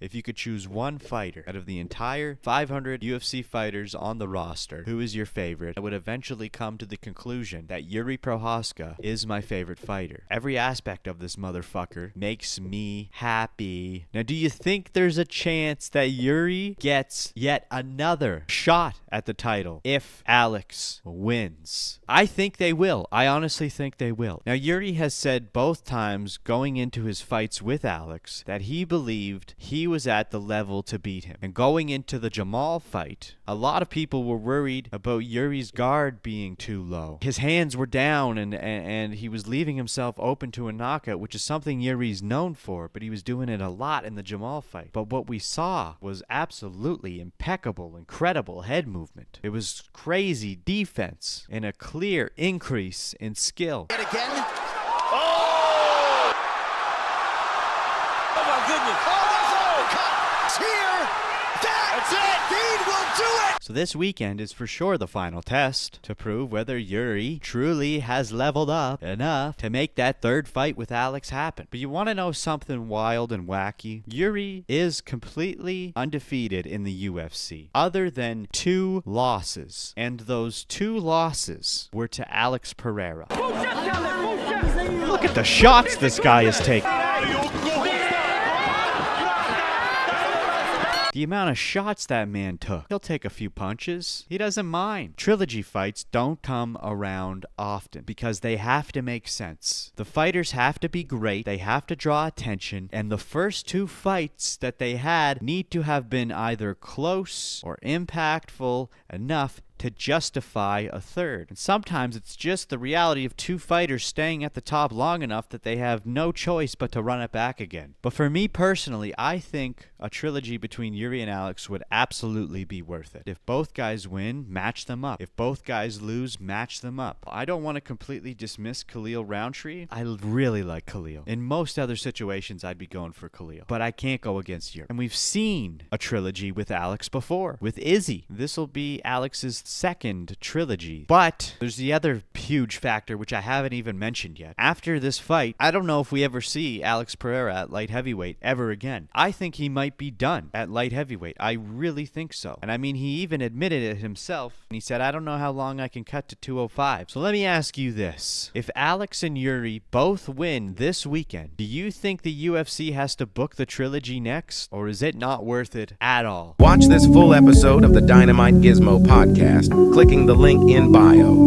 if you could choose one fighter out of the entire 500 UFC fighters on the roster, who is your favorite, I would eventually come to the conclusion that Jiri Prochazka is my favorite fighter. Every aspect of this motherfucker makes me happy. Now, do you think there's a chance that Jiri gets yet another shot at the title if Alex wins? I think they will. I honestly think they will. Now, Jiri has said both times going into his fights with Alex that he believed he was at the level to beat him. And going into the Jamahal fight, a lot of people were worried about Yuri's guard being too low. His hands were down and he was leaving himself open to a knockout, which is something Yuri's known for, but he was doing it a lot in the Jamahal fight. But what we saw was absolutely impeccable, incredible head movement. It was crazy defense and a clear increase in skill. And again. Oh! Oh my goodness. Oh, cut. Here. That's it. Dean will do it. So this weekend is for sure the final test to prove whether Jiri truly has leveled up enough to make that third fight with Alex happen. But you want to know something wild and wacky? Jiri is completely undefeated in the UFC, other than 2 losses. And those 2 losses were to Alex Pereira. Look at the shots this guy is taking. The amount of shots that man took. He'll take a few punches. He doesn't mind. Trilogy fights don't come around often because they have to make sense. The fighters have to be great. They have to draw attention. And the first 2 fights that they had need to have been either close or impactful enough to justify a third. And sometimes it's just the reality of 2 fighters staying at the top long enough that they have no choice but to run it back again. But for me personally, I think a trilogy between Jiri and Alex would absolutely be worth it. If both guys win, match them up. If both guys lose, match them up. I don't want to completely dismiss Khalil Rountree. I really like Khalil. In most other situations, I'd be going for Khalil. But I can't go against Jiri. And we've seen a trilogy with Alex before, with Izzy. This will be Alex's second trilogy. But there's the other huge factor, which I haven't even mentioned yet. After this fight, I don't know if we ever see Alex Pereira at light heavyweight ever again. I think he might be done at light heavyweight. I really think so. And I mean, he even admitted it himself. And he said, I don't know how long I can cut to 205. So let me ask you this. If Alex and Jiri both win this weekend, do you think the UFC has to book the trilogy next? Or is it not worth it at all? Watch this full episode of the Dynamite Gizmo podcast, clicking the link in bio.